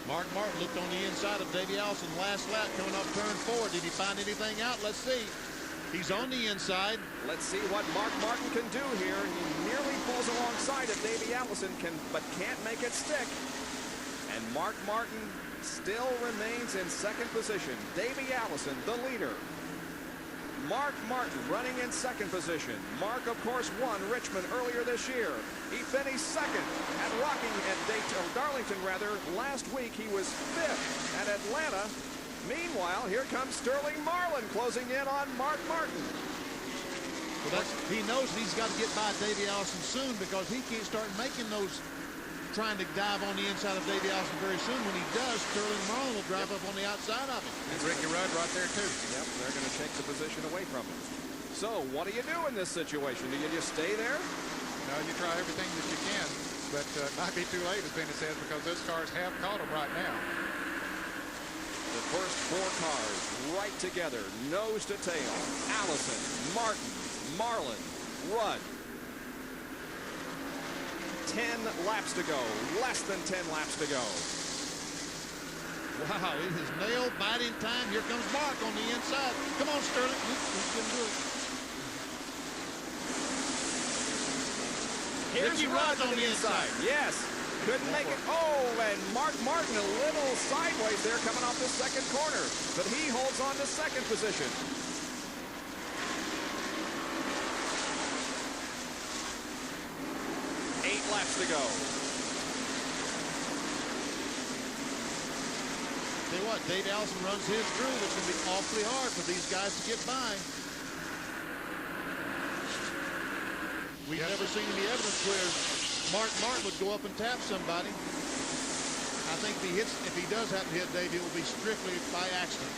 Mark Martin looked on the inside of Davey Allison last lap coming off turn 4. Did he find anything out? Let's see. He's on the inside. Let's see what Mark Martin can do here. He nearly pulls alongside of Davey Allison, but can't make it stick. And Mark Martin still remains in second position. Davey Allison, the leader. Mark Martin running in second position. Mark, of course, won Richmond earlier this year. He finished second at Darlington last week. He was fifth at Atlanta. Meanwhile, here comes Sterling Marlin closing in on Mark Martin. Well, he knows he's got to get by Davey Allison soon, because he can't start making those, trying to dive on the inside of Davey Allison very soon. When he does, Sterling Marlin will drive up on the outside of him. And Ricky Rudd right there, too. Yep, they're going to take the position away from him. So, what do you do in this situation? Do you just stay there? No, you try everything that you can, but it might be too late, as Benny says, because those cars have caught him right now. The first 4 cars right together, nose to tail. Allison, Martin, Marlin, Rudd. 10 laps to go. Less than 10 laps to go. Wow, it is nail-biting time. Here comes Mark on the inside. Come on, Sterling. He can do it. Here's Rudd on the inside. Yes. Couldn't make it. Oh, and Mark Martin a little sideways there coming off the second corner. But he holds on to second position. Eight laps to go. Tell you what, Davey Allison runs his groove. It's going to be awfully hard for these guys to get by. We've never seen any evidence where Mark Martin would go up and tap somebody. I think if he does happen to hit Davey, it will be strictly by accident.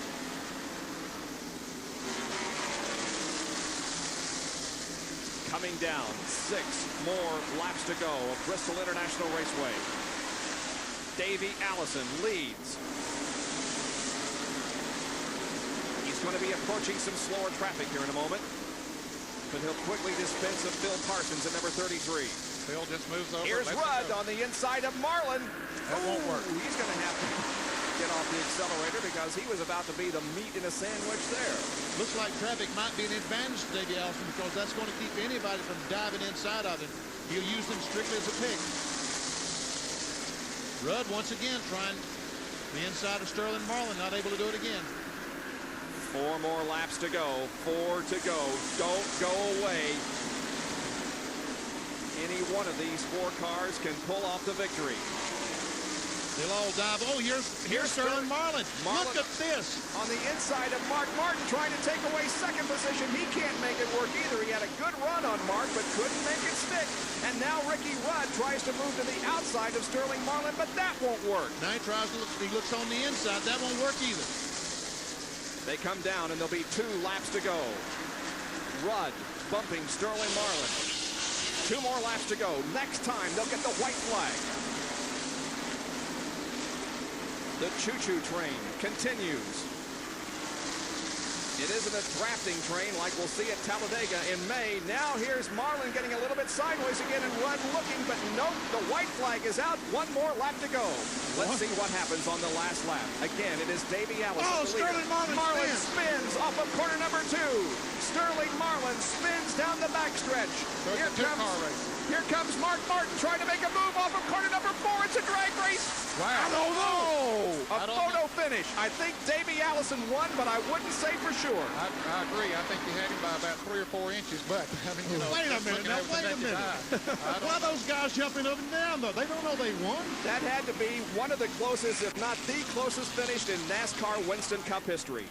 Coming down, 6 more laps to go of Bristol International Raceway. Davey Allison leads. He's going to be approaching some slower traffic here in a moment, but he'll quickly dispense of Phil Parsons at number 33. Phil just moves over. Here's Rudd on the inside of Marlin. That won't work. He's going to have to get off the accelerator, because he was about to be the meat in a sandwich there. Looks like traffic might be an advantage to Davey Allison, because that's going to keep anybody from diving inside of him. He'll use them strictly as a pick. Rudd once again trying the inside of Sterling Marlin, not able to do it again. 4 more laps to go. 4 to go. Don't go away. Any one of these 4 cars can pull off the victory. They'll all dive. Oh, here's Sterling Marlin. Look at this. On the inside of Mark Martin, trying to take away second position. He can't make it work either. He had a good run on Mark, but couldn't make it stick. And now Ricky Rudd tries to move to the outside of Sterling Marlin, but that won't work. Now he looks on the inside. That won't work either. They come down, and there'll be 2 laps to go. Rudd bumping Sterling Marlin. 2 more laps to go. Next time, they'll get the white flag. The choo-choo train continues. It isn't a drafting train like we'll see at Talladega in May. Now here's Marlin getting a little bit sideways again, and Rudd looking, but nope, the white flag is out. 1 more lap to go. Let's see what happens on the last lap. Again, it is Davey Allison. Oh, Sterling Marlin spins off of corner number 2. Sterling Marlin spins down the backstretch. Here comes Mark Martin trying to make a move off of corner number 4. It's a drag race. Wow. I don't know. A photo finish. I think Davey Allison won, but I wouldn't say for sure. I agree. I think he had him by about 3 or 4 inches, but I mean, you know. Wait a minute. Now, wait a minute. Why are those guys jumping up and down, though? They don't know they won. That had to be one of the closest, if not the closest finish in NASCAR Winston Cup history.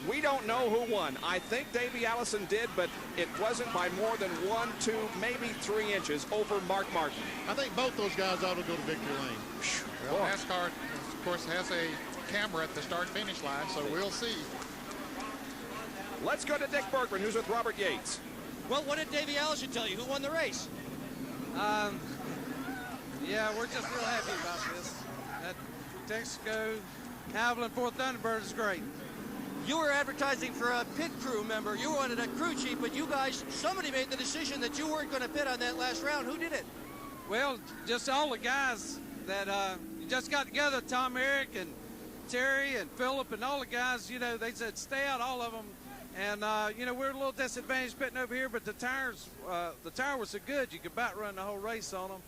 We don't know who won. I think Davey Allison did, but it wasn't by more than 1, 2, maybe 3 inches over Mark Martin. I think both those guys ought to go to victory lane. Well, NASCAR, of course, has a camera at the start-finish line, so we'll see. Let's go to Dick Bergman, who's with Robert Yates. Well, what did Davey Allison tell you? Who won the race? Yeah, we're just real happy about this. That Texaco Havoline 4th Thunderbird is great. You were advertising for a pit crew member. You wanted a crew chief, but you guys, somebody made the decision that you weren't going to pit on that last round. Who did it? Well, just all the guys that, just got together, Tom Eric and Terry and Phillip and all the guys, you know, they said stay out, all of them. And, you know, we're a little disadvantaged pitting over here, but the tire was so good, you could about run the whole race on them.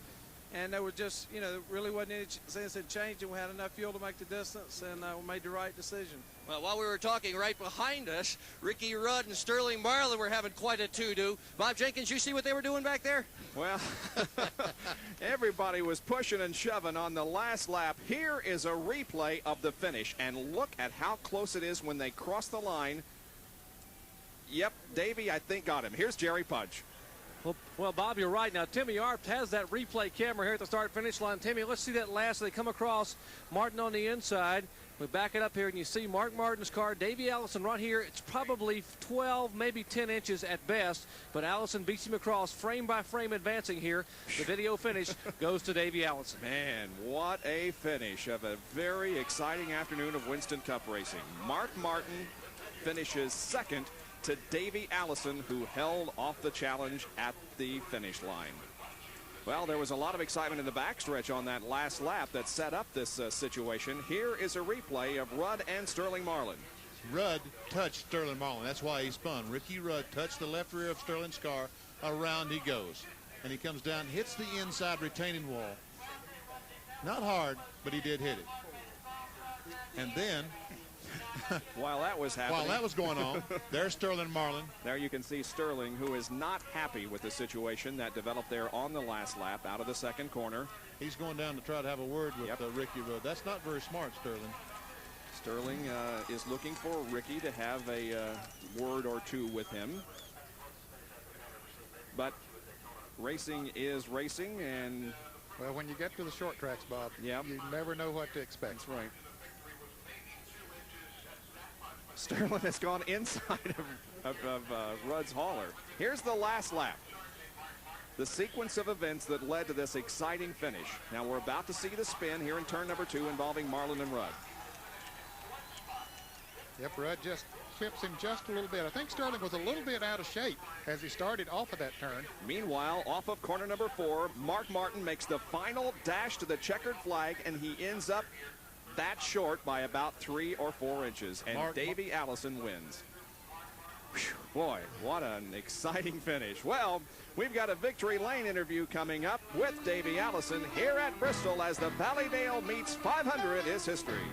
And there was just, you know, really wasn't any sense in changing. We had enough fuel to make the distance, and we made the right decision. Well, while we were talking, right behind us, Ricky Rudd and Sterling Marlin were having quite a to-do. Bob Jenkins, you see what they were doing back there? Well, everybody was pushing and shoving on the last lap. Here is a replay of the finish, and look at how close it is when they cross the line. Yep, Davey, I think, got him. Here's Jerry Pudge. Well, Bob, you're right. Now, Timmy Arp has that replay camera here at the start-finish line. Timmy, let's see that last. They come across Martin on the inside. We back it up here, and you see Mark Martin's car. Davey Allison right here. It's probably 12, maybe 10 inches at best, but Allison beats him across frame by frame advancing here. The video finish goes to Davey Allison. Man, what a finish of a very exciting afternoon of Winston Cup racing. Mark Martin finishes second to Davey Allison, who held off the challenge at the finish line. Well, there was a lot of excitement in the backstretch on that last lap that set up this situation. Here is a replay of Rudd and Sterling Marlin. Rudd touched Sterling Marlin. That's why he spun. Ricky Rudd touched the left rear of Sterling's car. Around he goes. And he comes down, hits the inside retaining wall. Not hard, but he did hit it. And then, while that was happening, while that was going on, there's Sterling Marlin. There you can see Sterling, who is not happy with the situation that developed there on the last lap out of the second corner. He's going down to try to have a word with Ricky Rudd. That's not very smart, Sterling. Sterling is looking for Ricky to have a word or two with him. But racing is racing, and well, when you get to the short tracks, Bob, you never know what to expect. That's right. Sterling has gone inside of Rudd's hauler. Here's the last lap. The sequence of events that led to this exciting finish. Now we're about to see the spin here in turn number 2 involving Marlin and Rudd. Yep, Rudd just clips him just a little bit. I think Sterling was a little bit out of shape as he started off of that turn. Meanwhile, off of corner number 4, Mark Martin makes the final dash to the checkered flag, and he ends up that short by about 3 or 4 inches, and Davey Allison wins. Whew, boy, what an exciting finish. Well, we've got a Victory Lane interview coming up with Davey Allison here at Bristol as the Valleydale meets 500 is history.